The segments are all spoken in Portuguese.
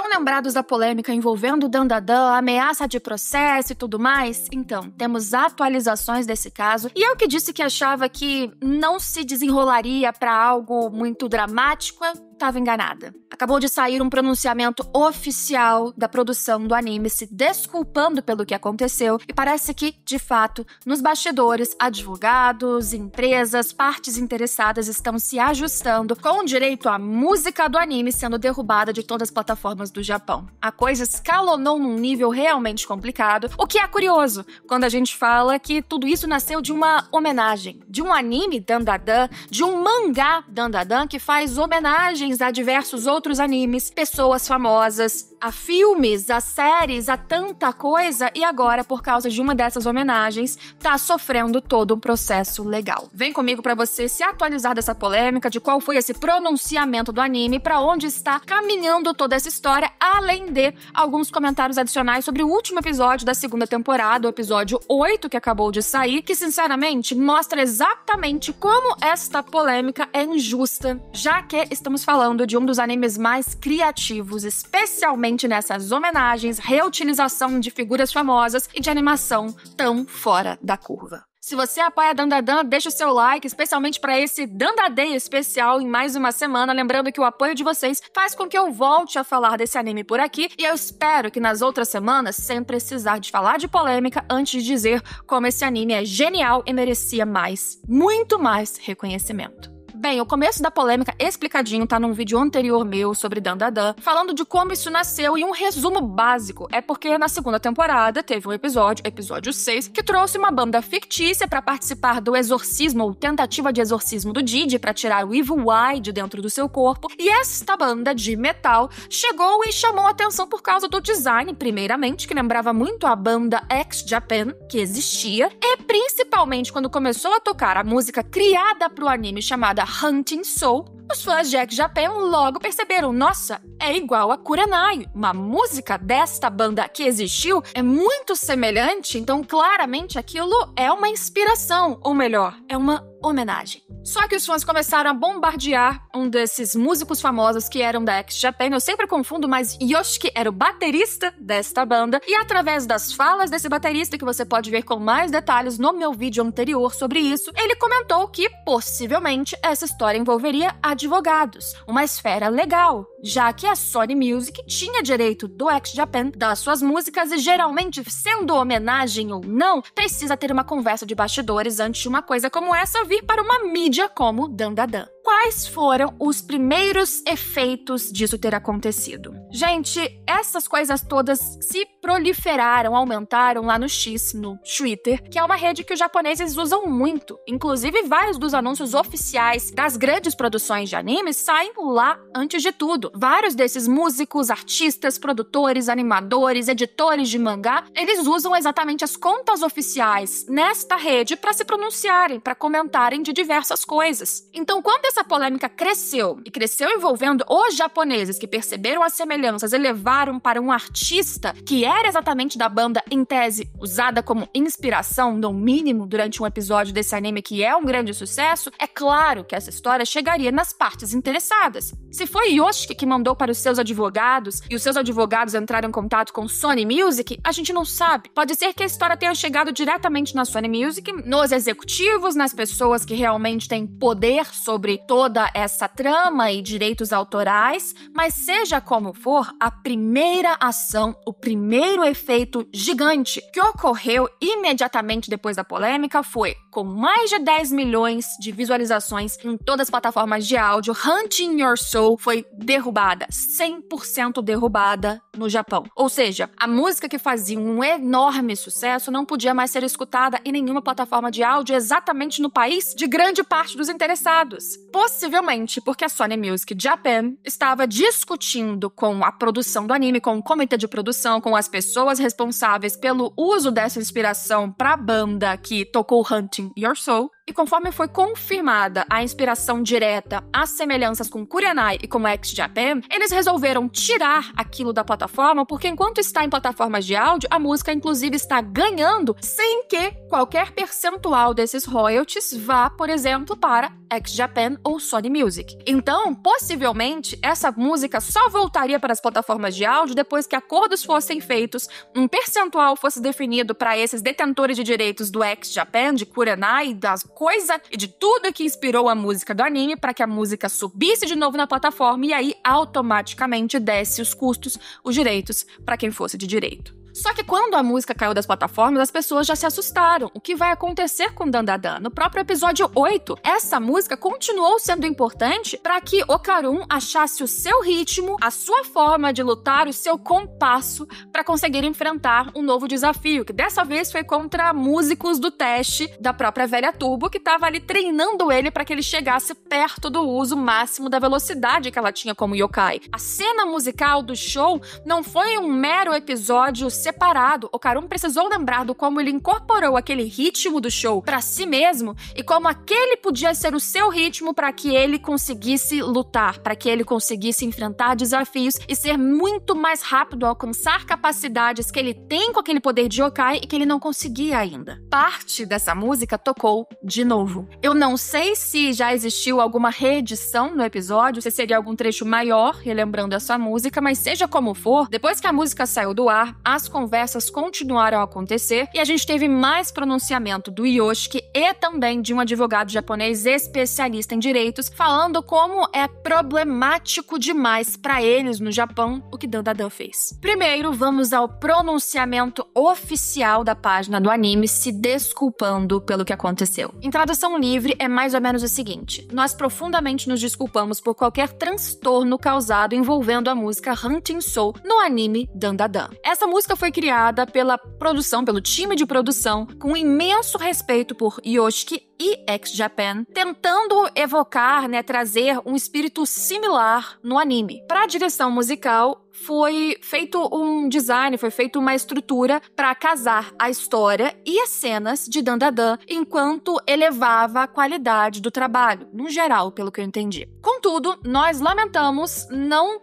Estão lembrados da polêmica envolvendo Dandadan, ameaça de processo e tudo mais? Então, temos atualizações desse caso. E eu que disse que achava que não se desenrolaria para algo muito dramático, estava enganada. Acabou de sair um pronunciamento oficial da produção do anime se desculpando pelo que aconteceu e parece que, de fato, nos bastidores, advogados, empresas, partes interessadas estão se ajustando com o direito à música do anime sendo derrubada de todas as plataformas do Japão. A coisa escalonou num nível realmente complicado, o que é curioso quando a gente fala que tudo isso nasceu de uma homenagem, de um anime Dandadan, de um mangá Dandadan que faz homenagem a diversos outros animes, pessoas famosas, a filmes, a séries, a tanta coisa, e agora, por causa de uma dessas homenagens, tá sofrendo todo um processo legal. Vem comigo pra você se atualizar dessa polêmica, de qual foi esse pronunciamento do anime, pra onde está caminhando toda essa história, além de alguns comentários adicionais sobre o último episódio da segunda temporada, o episódio 8, que acabou de sair, que, sinceramente, mostra exatamente como esta polêmica é injusta, já que estamos falando de um dos animes mais criativos, especialmente nessas homenagens, reutilização de figuras famosas e de animação tão fora da curva. Se você apoia Dandadan, deixa o seu like, especialmente para esse Dandaday especial em mais uma semana. Lembrando que o apoio de vocês faz com que eu volte a falar desse anime por aqui. E eu espero que nas outras semanas, sem precisar de falar de polêmica, antes de dizer como esse anime é genial e merecia mais, muito mais reconhecimento. Bem, o começo da polêmica explicadinho tá num vídeo anterior meu sobre Dandadan, falando de como isso nasceu, e um resumo básico é porque na segunda temporada teve um episódio 6, que trouxe uma banda fictícia pra participar do exorcismo ou tentativa de exorcismo do Didi pra tirar o Evil Eye de dentro do seu corpo, e esta banda de metal chegou e chamou atenção por causa do design, primeiramente, que lembrava muito a banda X Japan, que existia, e principalmente quando começou a tocar a música criada pro anime chamada Hunting Soul, os fãs de X Japan logo perceberam, nossa, é igual a Kurenai, uma música desta banda que existiu é muito semelhante, então claramente aquilo é uma inspiração, ou melhor, é uma homenagem. Só que os fãs começaram a bombardear um desses músicos famosos que eram da X Japan, eu sempre confundo, mas Yoshiki era o baterista desta banda, e através das falas desse baterista, que você pode ver com mais detalhes no meu vídeo anterior sobre isso, ele comentou que, possivelmente, essa história envolveria advogados, uma esfera legal, já que a Sony Music tinha direito do X Japan das suas músicas e geralmente, sendo homenagem ou não, precisa ter uma conversa de bastidores antes de uma coisa como essa vir para uma mídia como Dandadan. Quais foram os primeiros efeitos disso ter acontecido? Gente, essas coisas todas se proliferaram, aumentaram lá no X, no Twitter, que é uma rede que os japoneses usam muito. Inclusive, vários dos anúncios oficiais das grandes produções de animes saem lá antes de tudo. Vários desses músicos, artistas, produtores, animadores, editores de mangá, eles usam exatamente as contas oficiais nesta rede para se pronunciarem, para comentarem de diversas coisas. Então, quando essa polêmica cresceu, e cresceu envolvendo os japoneses que perceberam as semelhanças e levaram para um artista que era exatamente da banda, em tese, usada como inspiração, no mínimo, durante um episódio desse anime que é um grande sucesso, é claro que essa história chegaria nas partes interessadas. Se foi Yoshiki que mandou para os seus advogados, e os seus advogados entraram em contato com Sony Music, a gente não sabe. Pode ser que a história tenha chegado diretamente na Sony Music, nos executivos, nas pessoas que realmente têm poder sobre toda essa trama e direitos autorais, mas seja como for, a primeira ação, o primeiro efeito gigante que ocorreu imediatamente depois da polêmica foi, com mais de 10 milhões de visualizações em todas as plataformas de áudio, Hunting Your Soul foi derrubada, 100% derrubada no Japão. Ou seja, a música que fazia um enorme sucesso não podia mais ser escutada em nenhuma plataforma de áudio exatamente no país de grande parte dos interessados. Possivelmente porque a Sony Music Japan estava discutindo com a produção do anime, com o comitê de produção, com as pessoas responsáveis pelo uso dessa inspiração para a banda que tocou Hunting Your Soul, E conforme foi confirmada a inspiração direta, as semelhanças com Kurenai e com X Japan, eles resolveram tirar aquilo da plataforma, porque enquanto está em plataformas de áudio, a música inclusive está ganhando sem que qualquer percentual desses royalties vá, por exemplo, para X Japan ou Sony Music. Então, possivelmente, essa música só voltaria para as plataformas de áudio depois que acordos fossem feitos, um percentual fosse definido para esses detentores de direitos do X Japan, de Kurenai, das coisas e de tudo que inspirou a música do anime, para que a música subisse de novo na plataforma e aí automaticamente desse os custos, os direitos para quem fosse de direito. Só que quando a música caiu das plataformas, as pessoas já se assustaram. O que vai acontecer com Dandadan? No próprio episódio 8, essa música continuou sendo importante para que Okarun achasse o seu ritmo, a sua forma de lutar, o seu compasso para conseguir enfrentar um novo desafio, que dessa vez foi contra músicos do teste da própria velha Turbo, que estava ali treinando ele para que ele chegasse perto do uso máximo da velocidade que ela tinha como yokai. A cena musical do show não foi um mero episódio separado. Okarun precisou lembrar do como ele incorporou aquele ritmo do show para si mesmo e como aquele podia ser o seu ritmo para que ele conseguisse lutar, para que ele conseguisse enfrentar desafios e ser muito mais rápido, alcançar capacidades que ele tem com aquele poder de yokai e que ele não conseguia ainda. Parte dessa música tocou de novo. Eu não sei se já existiu alguma reedição no episódio, se seria algum trecho maior relembrando essa música, mas seja como for, depois que a música saiu do ar, as conversas continuaram a acontecer e a gente teve mais pronunciamento do Yoshiki e também de um advogado japonês especialista em direitos, falando como é problemático demais para eles no Japão o que Dandadan fez. Primeiro, vamos ao pronunciamento oficial da página do anime se desculpando pelo que aconteceu. Em tradução livre, é mais ou menos o seguinte: nós profundamente nos desculpamos por qualquer transtorno causado envolvendo a música Hunting Soul no anime Dandadan. Essa música foi criada pela produção, pelo time de produção, com imenso respeito por Yoshiki e X Japan, tentando evocar, trazer um espírito similar no anime. Para a direção musical, foi feito um design, foi feita uma estrutura para casar a história e as cenas de Dandadan, enquanto elevava a qualidade do trabalho, no geral, pelo que eu entendi. Contudo, nós lamentamos não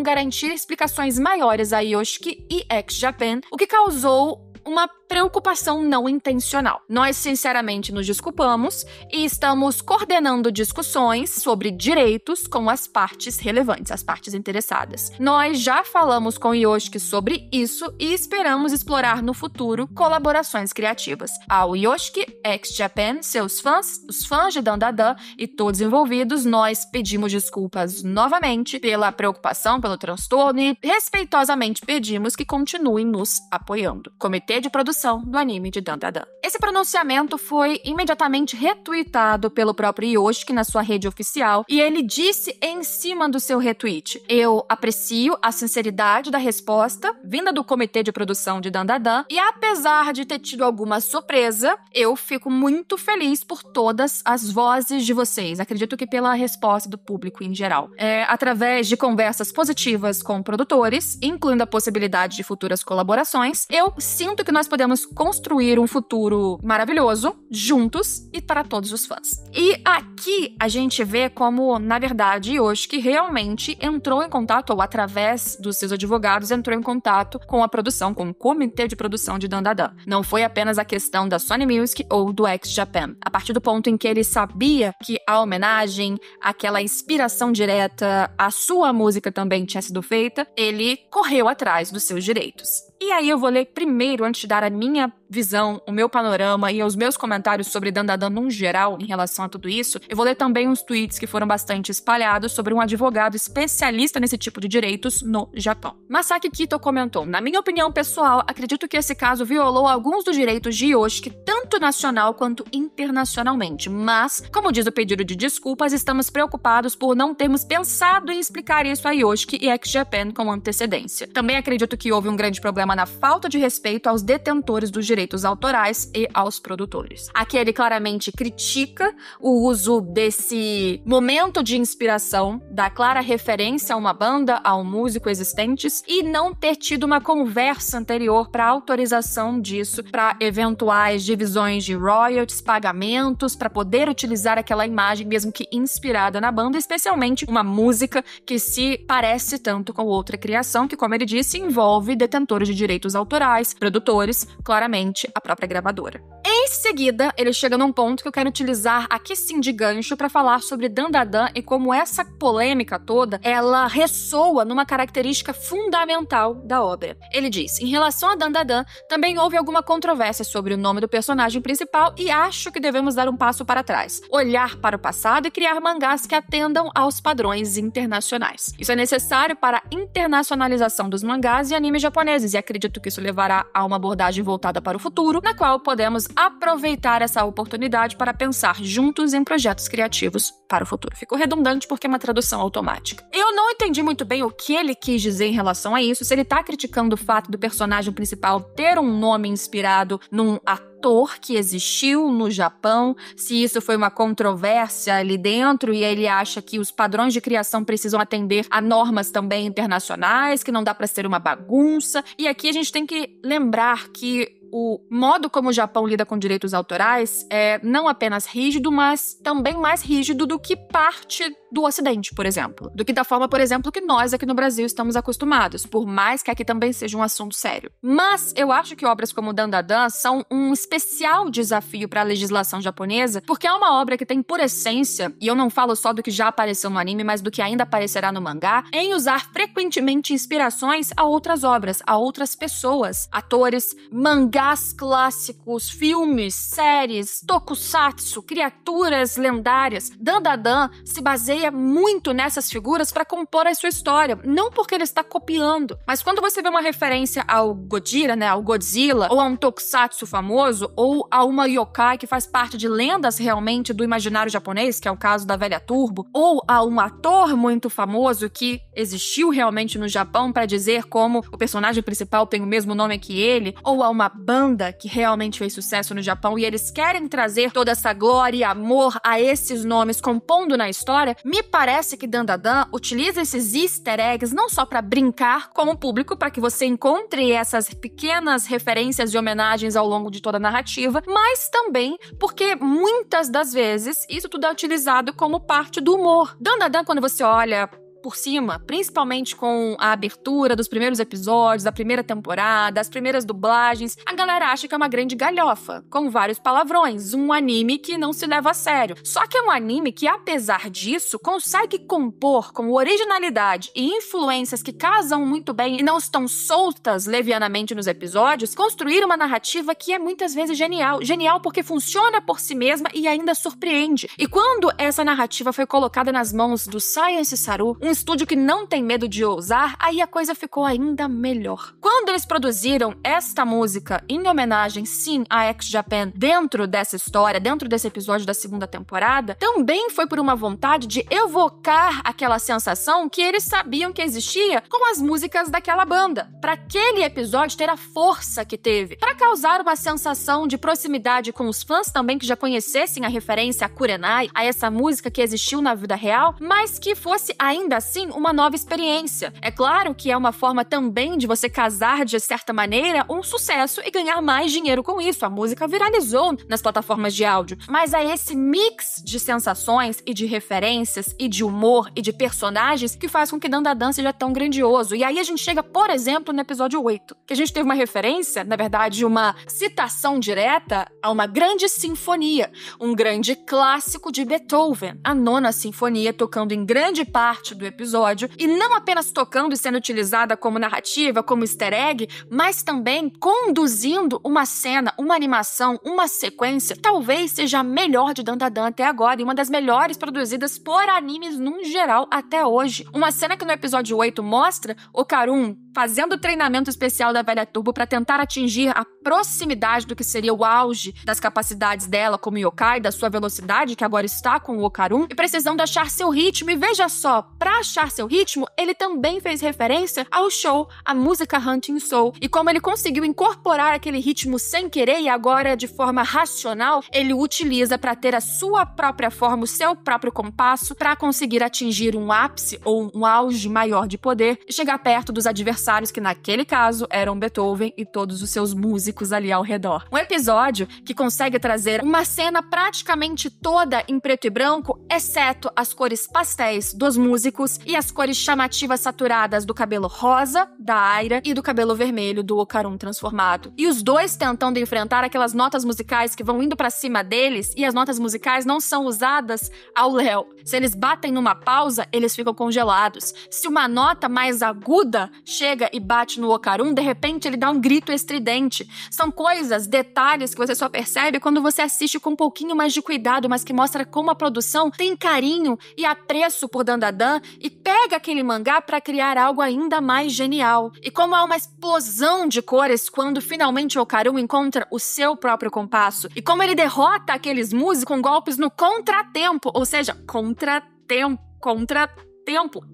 garantir explicações maiores a Yoshiki e X Japan, o que causou uma preocupação não intencional. Nós, sinceramente, nos desculpamos e estamos coordenando discussões sobre direitos com as partes relevantes, as partes interessadas. Nós já falamos com Yoshiki sobre isso e esperamos explorar no futuro colaborações criativas. Ao Yoshiki, X Japan, seus fãs, os fãs de Dandadan e todos envolvidos, nós pedimos desculpas novamente pela preocupação, pelo transtorno e respeitosamente pedimos que continuem nos apoiando. Comitê de produção do anime de Dandadan. Esse pronunciamento foi imediatamente retweetado pelo próprio Yoshiki na sua rede oficial e ele disse em cima do seu retweet: eu aprecio a sinceridade da resposta vinda do comitê de produção de Dandadan e apesar de ter tido alguma surpresa, eu fico muito feliz por todas as vozes de vocês. Acredito que pela resposta do público em geral. Através de conversas positivas com produtores, incluindo a possibilidade de futuras colaborações, eu sinto que nós podemos construir um futuro maravilhoso, juntos e para todos os fãs. E aqui a gente vê como, na verdade, Yoshiki realmente entrou em contato, ou através dos seus advogados, entrou em contato com a produção, com o comitê de produção de Dandadan. Não foi apenas a questão da Sony Music ou do X Japan. A partir do ponto em que ele sabia que a homenagem, aquela inspiração direta, a sua música também tinha sido feita, ele correu atrás dos seus direitos. E aí eu vou ler primeiro, antes de dar a minha visão, o meu panorama e os meus comentários sobre Dandadan num geral em relação a tudo isso, eu vou ler também uns tweets que foram bastante espalhados sobre um advogado especialista nesse tipo de direitos no Japão. Masaki Kito comentou: na minha opinião pessoal, acredito que esse caso violou alguns dos direitos de Yoshiki, tanto nacional quanto internacionalmente, mas, como diz o pedido de desculpas, estamos preocupados por não termos pensado em explicar isso a Yoshiki e X Japan com antecedência. Também acredito que houve um grande problema na falta de respeito aos detentores dos direitos direitos autorais e aos produtores. Aqui ele claramente critica o uso desse momento de inspiração, da clara referência a uma banda, a um músico existentes, e não ter tido uma conversa anterior para autorização disso, para eventuais divisões de royalties, pagamentos, para poder utilizar aquela imagem, mesmo que inspirada na banda, especialmente uma música que se parece tanto com outra criação, que, como ele disse, envolve detentores de direitos autorais, produtores, claramente a própria gravadora. Em seguida, ele chega num ponto que eu quero utilizar aqui sim de gancho para falar sobre Dandadan e como essa polêmica toda, ela ressoa numa característica fundamental da obra. Ele diz: em relação a Dandadan, também houve alguma controvérsia sobre o nome do personagem principal e acho que devemos dar um passo para trás, olhar para o passado e criar mangás que atendam aos padrões internacionais. Isso é necessário para a internacionalização dos mangás e animes japoneses, e acredito que isso levará a uma abordagem voltada para o futuro, na qual podemos aproveitar essa oportunidade para pensar juntos em projetos criativos para o futuro. Ficou redundante porque é uma tradução automática. Eu não entendi muito bem o que ele quis dizer em relação a isso, se ele tá criticando o fato do personagem principal ter um nome inspirado num ator que existiu no Japão, se isso foi uma controvérsia ali dentro e ele acha que os padrões de criação precisam atender a normas também internacionais, que não dá para ser uma bagunça. E aqui a gente tem que lembrar que o modo como o Japão lida com direitos autorais é não apenas rígido, mas também mais rígido do que parte do Ocidente, por exemplo. Do que da forma, por exemplo, que nós aqui no Brasil estamos acostumados, por mais que aqui também seja um assunto sério. Mas eu acho que obras como Dandadan são um especial desafio para a legislação japonesa, porque é uma obra que tem por essência, e eu não falo só do que já apareceu no anime, mas do que ainda aparecerá no mangá, em usar frequentemente inspirações a outras obras, a outras pessoas, atores, mangás clássicos, filmes, séries, tokusatsu, criaturas lendárias. Dandadan se baseia muito nessas figuras para compor a sua história, não porque ele está copiando, mas quando você vê uma referência ao Gojira, né, ao Godzilla, ou a um tokusatsu famoso, ou a uma yokai que faz parte de lendas realmente do imaginário japonês, que é o caso da Velha Turbo, ou a um ator muito famoso que existiu realmente no Japão para dizer como o personagem principal tem o mesmo nome que ele, ou a uma banda que realmente fez sucesso no Japão e eles querem trazer toda essa glória e amor a esses nomes compondo na história, me parece que Dandadan utiliza esses easter eggs não só para brincar com o público, para que você encontre essas pequenas referências e homenagens ao longo de toda a narrativa, mas também porque muitas das vezes isso tudo é utilizado como parte do humor. Dandadan, quando você olha por cima, principalmente com a abertura dos primeiros episódios, da primeira temporada, as primeiras dublagens, a galera acha que é uma grande galhofa, com vários palavrões, um anime que não se leva a sério. Só que é um anime que, apesar disso, consegue compor com originalidade e influências que casam muito bem e não estão soltas levianamente nos episódios, construir uma narrativa que é muitas vezes genial. Genial porque funciona por si mesma e ainda surpreende. E quando essa narrativa foi colocada nas mãos do Science Saru, um estúdio que não tem medo de ousar, aí a coisa ficou ainda melhor. Quando eles produziram esta música em homenagem, sim, a X-Japan dentro dessa história, dentro desse episódio da segunda temporada, também foi por uma vontade de evocar aquela sensação que eles sabiam que existia com as músicas daquela banda, para aquele episódio ter a força que teve, para causar uma sensação de proximidade com os fãs também que já conhecessem a referência a Kurenai, a essa música que existiu na vida real, mas que fosse ainda assim uma nova experiência. É claro que é uma forma também de você casar de certa maneira um sucesso e ganhar mais dinheiro com isso. A música viralizou nas plataformas de áudio, mas é esse mix de sensações e de referências e de humor e de personagens que faz com que Dandadan seja tão grandioso. E aí a gente chega, por exemplo, no episódio 8, que a gente teve uma referência, na verdade uma citação direta a uma grande sinfonia, um grande clássico de Beethoven, a Nona Sinfonia, tocando em grande parte do episódio, e não apenas tocando e sendo utilizada como narrativa, como easter egg, mas também conduzindo uma cena, uma animação, uma sequência, talvez seja a melhor de Dandadan até agora, e uma das melhores produzidas por animes num geral até hoje. Uma cena que no episódio 8 mostra o Karun fazendo o treinamento especial da Velha Turbo para tentar atingir a proximidade do que seria o auge das capacidades dela como yokai, da sua velocidade, que agora está com o Okarun, e precisando achar seu ritmo. E veja só, para achar seu ritmo, ele também fez referência ao show, a música Hunting Soul, e como ele conseguiu incorporar aquele ritmo sem querer e agora de forma racional, ele utiliza para ter a sua própria forma, o seu próprio compasso, para conseguir atingir um ápice ou um auge maior de poder e chegar perto dos adversários, que naquele caso eram Beethoven e todos os seus músicos ali ao redor. Um episódio que consegue trazer uma cena praticamente toda em preto e branco, exceto as cores pastéis dos músicos e as cores chamativas saturadas do cabelo rosa da Aira e do cabelo vermelho do Okarun transformado. E os dois tentando enfrentar aquelas notas musicais que vão indo pra cima deles, e as notas musicais não são usadas ao léu. Se eles batem numa pausa, eles ficam congelados. Se uma nota mais aguda chega e bate no Okarun, de repente ele dá um grito estridente. São coisas, detalhes que você só percebe quando você assiste com um pouquinho mais de cuidado, mas que mostra como a produção tem carinho e apreço por Dandadan e pega aquele mangá para criar algo ainda mais genial. E como há uma explosão de cores quando finalmente o Okarun encontra o seu próprio compasso. E como ele derrota aqueles músicos com golpes no contratempo, ou seja, contratempo.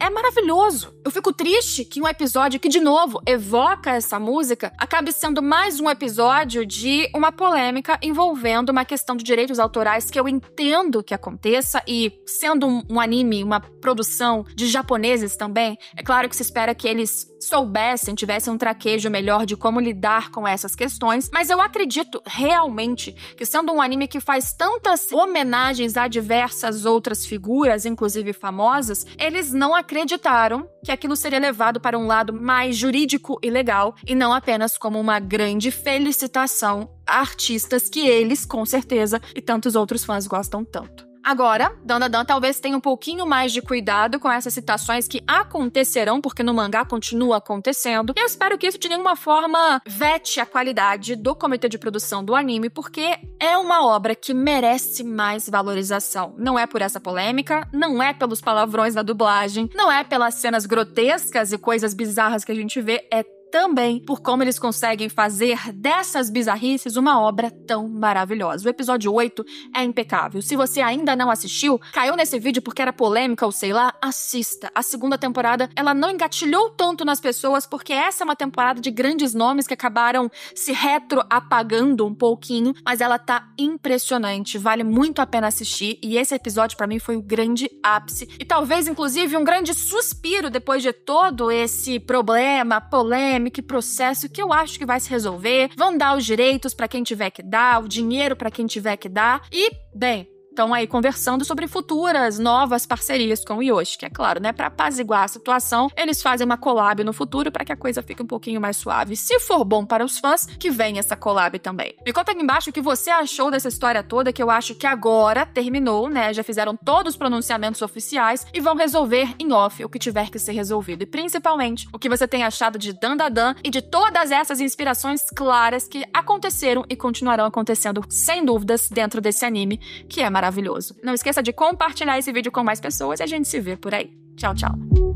É maravilhoso. Eu fico triste que um episódio que, de novo, evoca essa música acabe sendo mais um episódio de uma polêmica envolvendo uma questão de direitos autorais que eu entendo que aconteça, e sendo um anime, uma produção de japoneses também, é claro que se espera que eles tivessem um traquejo melhor de como lidar com essas questões, mas eu acredito realmente que, sendo um anime que faz tantas homenagens a diversas outras figuras, inclusive famosas, eles não acreditaram que aquilo seria levado para um lado mais jurídico e legal, e não apenas como uma grande felicitação a artistas que eles, com certeza, e tantos outros fãs gostam tanto. Agora, Dandadan talvez tenha um pouquinho mais de cuidado com essas citações que acontecerão, porque no mangá continua acontecendo. E eu espero que isso de nenhuma forma vete a qualidade do comitê de produção do anime, porque é uma obra que merece mais valorização. Não é por essa polêmica, não é pelos palavrões da dublagem, não é pelas cenas grotescas e coisas bizarras que a gente vê, é também por como eles conseguem fazer dessas bizarrices uma obra tão maravilhosa. O episódio 8 é impecável. Se você ainda não assistiu, caiu nesse vídeo porque era polêmica ou sei lá, assista. A segunda temporada, ela não engatilhou tanto nas pessoas porque essa é uma temporada de grandes nomes que acabaram se retroapagando um pouquinho, mas ela tá impressionante, vale muito a pena assistir, e esse episódio pra mim foi o grande ápice e talvez inclusive um grande suspiro depois de todo esse problema, polêmica, que processo que eu acho que vai se resolver. Vão dar os direitos pra quem tiver que dar, o dinheiro pra quem tiver que dar. E, bem, estão aí conversando sobre futuras novas parcerias com o Yoshi, que é claro, né, pra apaziguar a situação, eles fazem uma collab no futuro pra que a coisa fique um pouquinho mais suave. Se for bom para os fãs, que venha essa collab também. Me conta aqui embaixo o que você achou dessa história toda, que eu acho que agora terminou, né, já fizeram todos os pronunciamentos oficiais e vão resolver em off o que tiver que ser resolvido. E principalmente, o que você tem achado de Dandadan e de todas essas inspirações claras que aconteceram e continuarão acontecendo, sem dúvidas, dentro desse anime, que é maravilhoso. Não esqueça de compartilhar esse vídeo com mais pessoas e a gente se vê por aí. Tchau, tchau.